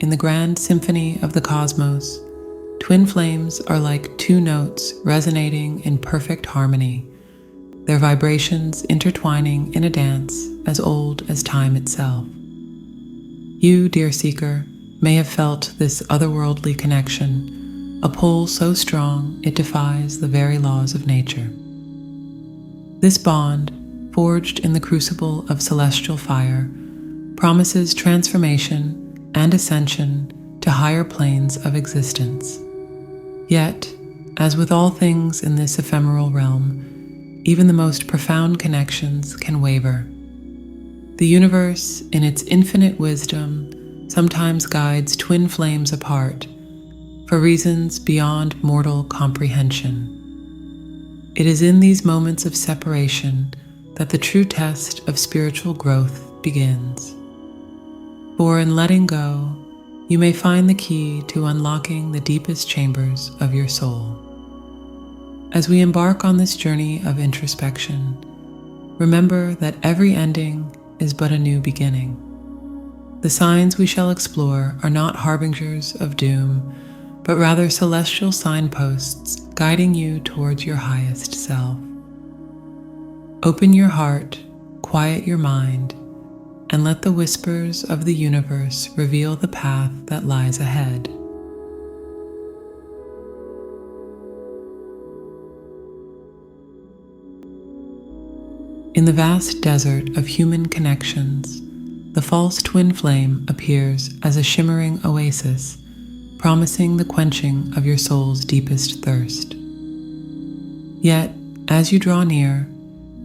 In the grand symphony of the cosmos, twin flames are like two notes resonating in perfect harmony, their vibrations intertwining in a dance as old as time itself. You, dear seeker, may have felt this otherworldly connection, a pull so strong it defies the very laws of nature. This bond, forged in the crucible of celestial fire, promises transformation and ascension to higher planes of existence. Yet, as with all things in this ephemeral realm, even the most profound connections can waver. The universe, in its infinite wisdom, sometimes guides twin flames apart for reasons beyond mortal comprehension. It is in these moments of separation that the true test of spiritual growth begins. For in letting go, you may find the key to unlocking the deepest chambers of your soul. As we embark on this journey of introspection, remember that every ending is but a new beginning. The signs we shall explore are not harbingers of doom, but rather celestial signposts guiding you towards your highest self. Open your heart, quiet your mind, and let the whispers of the universe reveal the path that lies ahead. In the vast desert of human connections, the false twin flame appears as a shimmering oasis, promising the quenching of your soul's deepest thirst. Yet, as you draw near,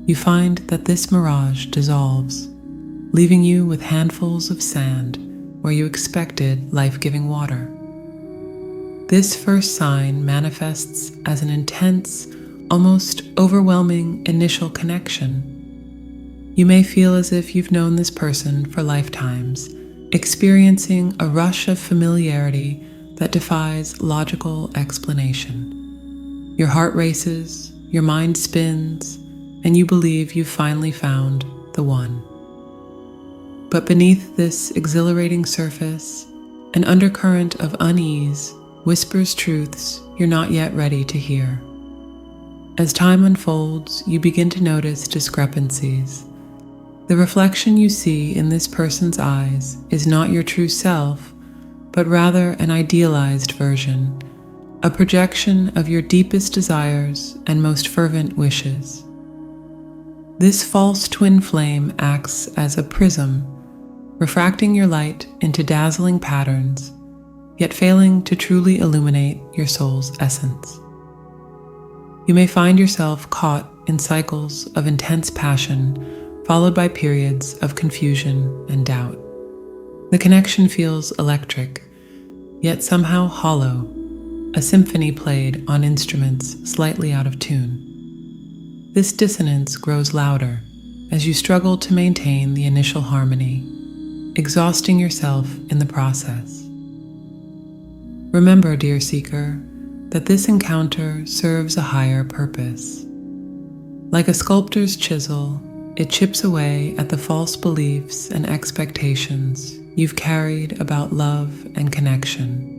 you find that this mirage dissolves, leaving you with handfuls of sand where you expected life-giving water. This first sign manifests as an intense, almost overwhelming initial connection. You may feel as if you've known this person for lifetimes, experiencing a rush of familiarity that defies logical explanation. Your heart races, your mind spins, and you believe you've finally found the one. But beneath this exhilarating surface, an undercurrent of unease whispers truths you're not yet ready to hear. As time unfolds, you begin to notice discrepancies. The reflection you see in this person's eyes is not your true self, but rather an idealized version, a projection of your deepest desires and most fervent wishes. This false twin flame acts as a prism, refracting your light into dazzling patterns, yet failing to truly illuminate your soul's essence. You may find yourself caught in cycles of intense passion, followed by periods of confusion and doubt. The connection feels electric, yet somehow hollow, a symphony played on instruments slightly out of tune. This dissonance grows louder as you struggle to maintain the initial harmony, exhausting yourself in the process. Remember, dear seeker, that this encounter serves a higher purpose. Like a sculptor's chisel, it chips away at the false beliefs and expectations you've carried about love and connection.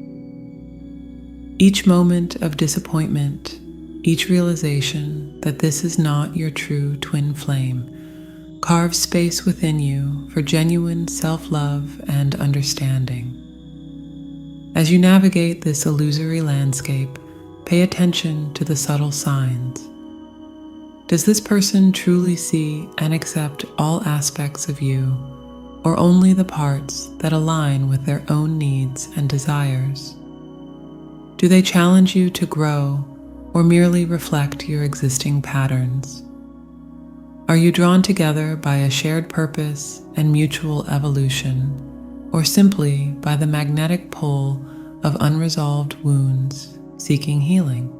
Each moment of disappointment, each realization that this is not your true twin flame, carves space within you for genuine self-love and understanding. As you navigate this illusory landscape, pay attention to the subtle signs. Does this person truly see and accept all aspects of you, or only the parts that align with their own needs and desires? Do they challenge you to grow, or merely reflect your existing patterns? Are you drawn together by a shared purpose and mutual evolution, or simply by the magnetic pull of unresolved wounds seeking healing?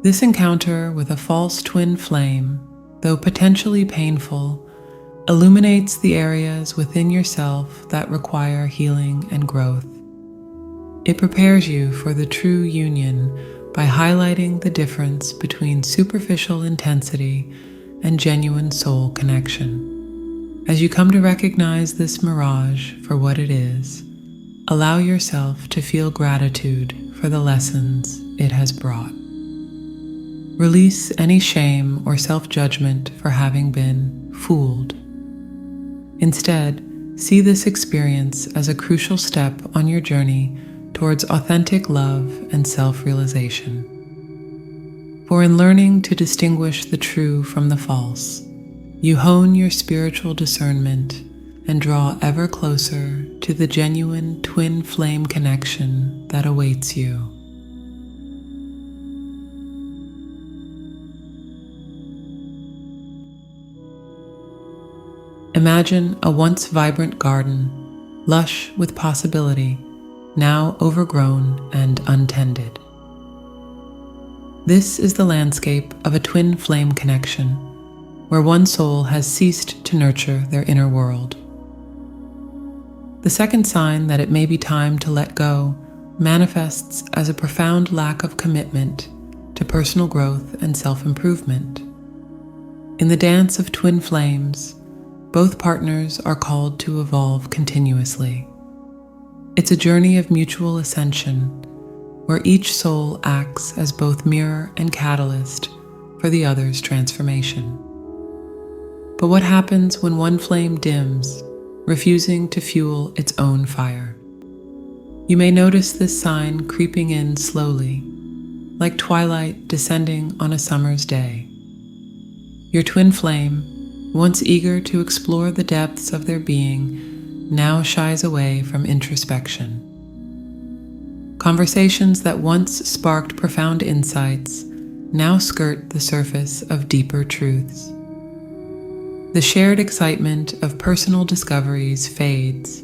This encounter with a false twin flame, though potentially painful, illuminates the areas within yourself that require healing and growth. It prepares you for the true union by highlighting the difference between superficial intensity and genuine soul connection. As you come to recognize this mirage for what it is, allow yourself to feel gratitude for the lessons it has brought. Release any shame or self-judgment for having been fooled. Instead, see this experience as a crucial step on your journey towards authentic love and self-realization. For in learning to distinguish the true from the false, you hone your spiritual discernment and draw ever closer to the genuine twin flame connection that awaits you. Imagine a once vibrant garden, lush with possibility, now overgrown and untended. This is the landscape of a twin flame connection, where one soul has ceased to nurture their inner world. The second sign that it may be time to let go manifests as a profound lack of commitment to personal growth and self-improvement. In the dance of twin flames, both partners are called to evolve continuously. It's a journey of mutual ascension, where each soul acts as both mirror and catalyst for the other's transformation. But what happens when one flame dims, refusing to fuel its own fire? You may notice this sign creeping in slowly, like twilight descending on a summer's day. Your twin flame, once eager to explore the depths of their being, now shies away from introspection. Conversations that once sparked profound insights now skirt the surface of deeper truths. The shared excitement of personal discoveries fades,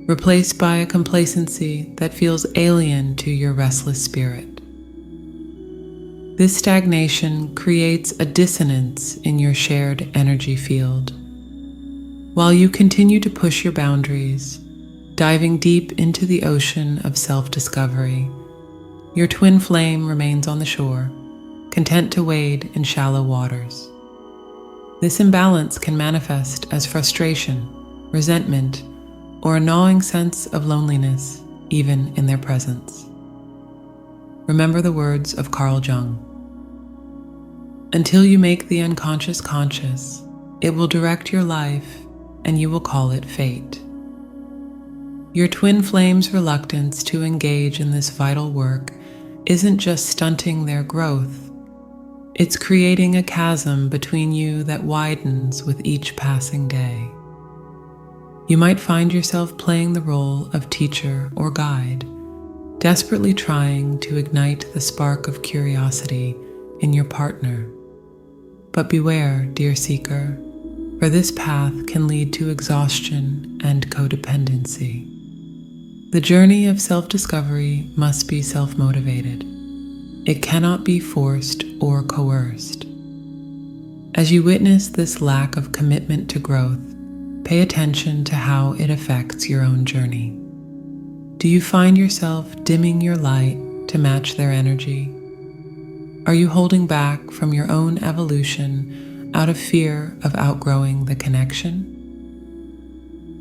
replaced by a complacency that feels alien to your restless spirit. This stagnation creates a dissonance in your shared energy field. While you continue to push your boundaries, diving deep into the ocean of self-discovery, your twin flame remains on the shore, content to wade in shallow waters. This imbalance can manifest as frustration, resentment, or a gnawing sense of loneliness, even in their presence. Remember the words of Carl Jung. Until you make the unconscious conscious, it will direct your life and you will call it fate. Your twin flame's reluctance to engage in this vital work isn't just stunting their growth, it's creating a chasm between you that widens with each passing day. You might find yourself playing the role of teacher or guide, desperately trying to ignite the spark of curiosity in your partner. But beware, dear seeker, for this path can lead to exhaustion and codependency. The journey of self-discovery must be self-motivated. It cannot be forced or coerced. As you witness this lack of commitment to growth, pay attention to how it affects your own journey. Do you find yourself dimming your light to match their energy? Are you holding back from your own evolution out of fear of outgrowing the connection?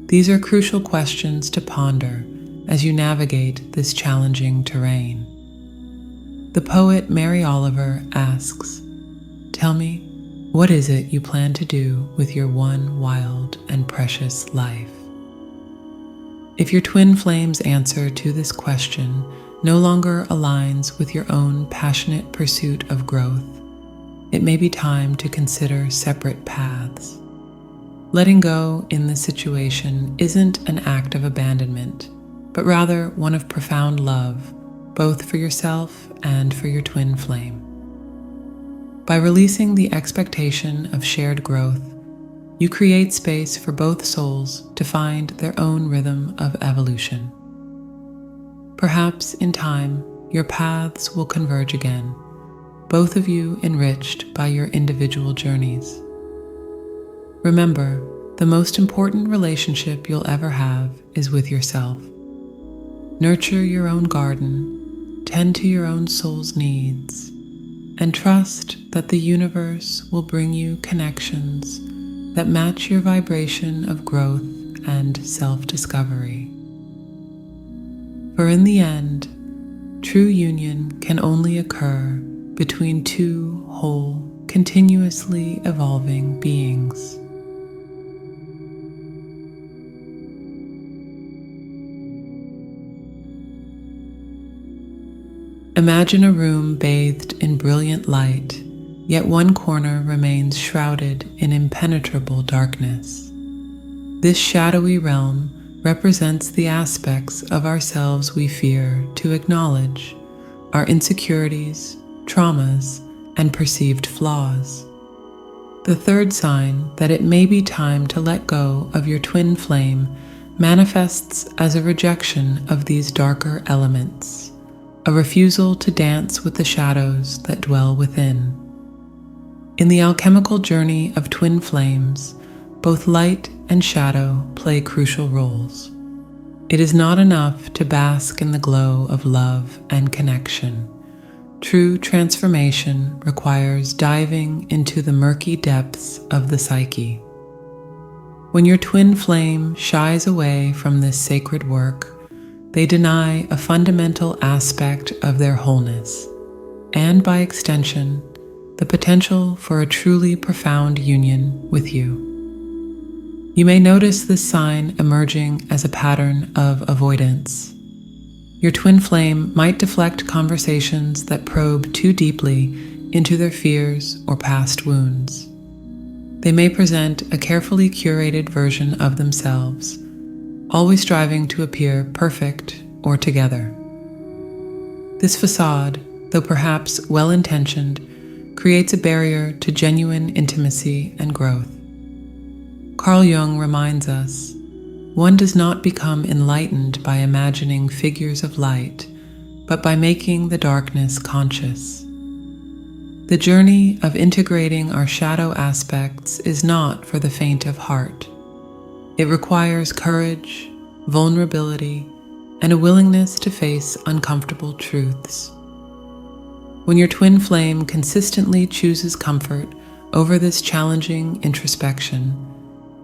These are crucial questions to ponder as you navigate this challenging terrain. The poet Mary Oliver asks, "Tell me, what is it you plan to do with your one wild and precious life?" If your twin flame's answer to this question no longer aligns with your own passionate pursuit of growth, it may be time to consider separate paths. Letting go in this situation isn't an act of abandonment, but rather one of profound love, both for yourself and for your twin flame. By releasing the expectation of shared growth, you create space for both souls to find their own rhythm of evolution. Perhaps in time, your paths will converge again, both of you enriched by your individual journeys. Remember, the most important relationship you'll ever have is with yourself. Nurture your own garden, tend to your own soul's needs, and trust that the universe will bring you connections that match your vibration of growth and self-discovery. For in the end, true union can only occur between two whole, continuously evolving beings. Imagine a room bathed in brilliant light, yet one corner remains shrouded in impenetrable darkness. This shadowy realm represents the aspects of ourselves we fear to acknowledge, our insecurities, traumas, and perceived flaws. The third sign that it may be time to let go of your twin flame manifests as a rejection of these darker elements, a refusal to dance with the shadows that dwell within. In the alchemical journey of twin flames, both light and shadow play crucial roles. It is not enough to bask in the glow of love and connection. True transformation requires diving into the murky depths of the psyche. When your twin flame shies away from this sacred work, they deny a fundamental aspect of their wholeness, and by extension, the potential for a truly profound union with you. You may notice this sign emerging as a pattern of avoidance. Your twin flame might deflect conversations that probe too deeply into their fears or past wounds. They may present a carefully curated version of themselves, always striving to appear perfect or together. This facade, though perhaps well-intentioned, creates a barrier to genuine intimacy and growth. Carl Jung reminds us, one does not become enlightened by imagining figures of light, but by making the darkness conscious. The journey of integrating our shadow aspects is not for the faint of heart. It requires courage, vulnerability, and a willingness to face uncomfortable truths. When your twin flame consistently chooses comfort over this challenging introspection,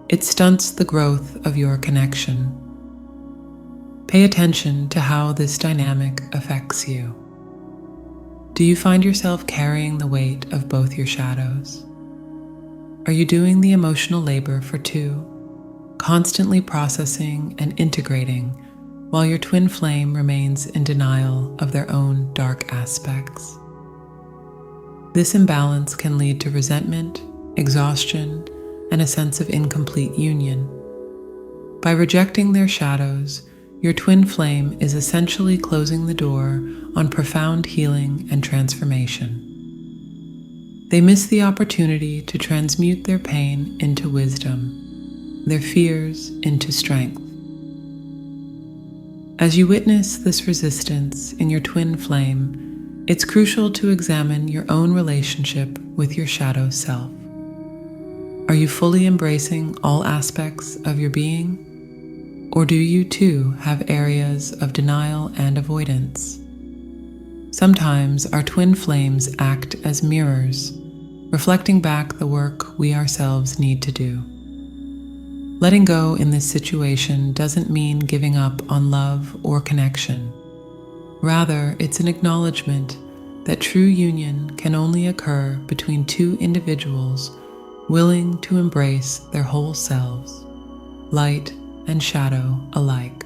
it stunts the growth of your connection. Pay attention to how this dynamic affects you. Do you find yourself carrying the weight of both your shadows? Are you doing the emotional labor for two, constantly processing and integrating, while your twin flame remains in denial of their own dark aspects? This imbalance can lead to resentment, exhaustion, and a sense of incomplete union. By rejecting their shadows, your twin flame is essentially closing the door on profound healing and transformation. They miss the opportunity to transmute their pain into wisdom, their fears into strength. As you witness this resistance in your twin flame, it's crucial to examine your own relationship with your shadow self. Are you fully embracing all aspects of your being? Or do you too have areas of denial and avoidance? Sometimes our twin flames act as mirrors, reflecting back the work we ourselves need to do. Letting go in this situation doesn't mean giving up on love or connection. Rather, it's an acknowledgement that true union can only occur between two individuals willing to embrace their whole selves, light and shadow alike.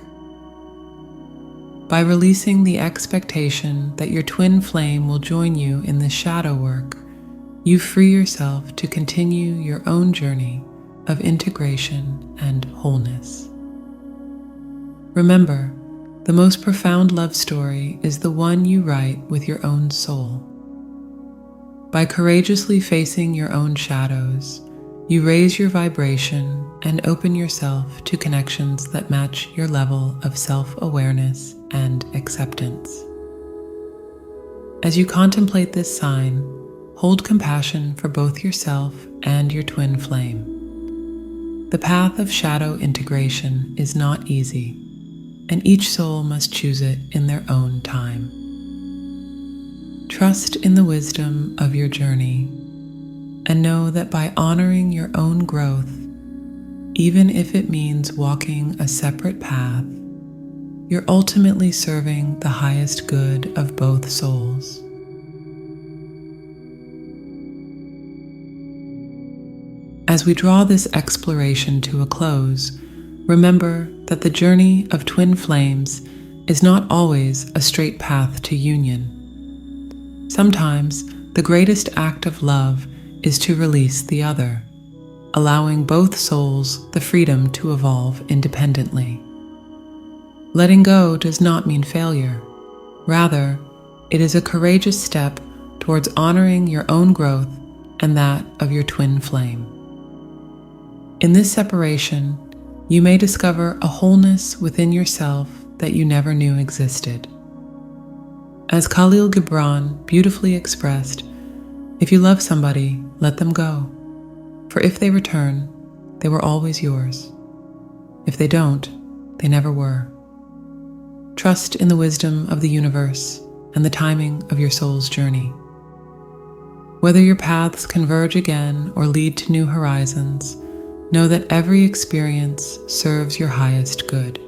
By releasing the expectation that your twin flame will join you in this shadow work, you free yourself to continue your own journey of integration and wholeness. Remember, the most profound love story is the one you write with your own soul. By courageously facing your own shadows, you raise your vibration and open yourself to connections that match your level of self-awareness and acceptance. As you contemplate this sign, hold compassion for both yourself and your twin flame. The path of shadow integration is not easy, and each soul must choose it in their own time. Trust in the wisdom of your journey. and know that by honoring your own growth, even if it means walking a separate path, you're ultimately serving the highest good of both souls. As we draw this exploration to a close, remember that the journey of twin flames is not always a straight path to union. Sometimes the greatest act of love is to release the other, allowing both souls the freedom to evolve independently. Letting go does not mean failure. Rather, it is a courageous step towards honoring your own growth and that of your twin flame. In this separation, you may discover a wholeness within yourself that you never knew existed. As Khalil Gibran beautifully expressed, if you love somebody, let them go. For if they return, they were always yours. If they don't, they never were. Trust in the wisdom of the universe and the timing of your soul's journey. Whether your paths converge again or lead to new horizons, know that every experience serves your highest good.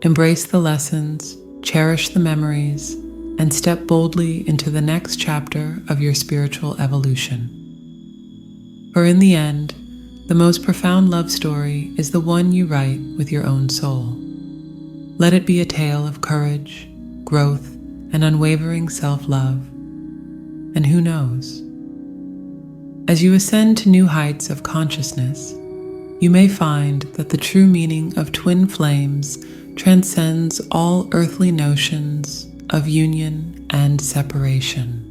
Embrace the lessons, cherish the memories, and step boldly into the next chapter of your spiritual evolution. For in the end, the most profound love story is the one you write with your own soul. Let it be a tale of courage, growth, and unwavering self-love. And who knows? As you ascend to new heights of consciousness, you may find that the true meaning of twin flames transcends all earthly notions of union and separation.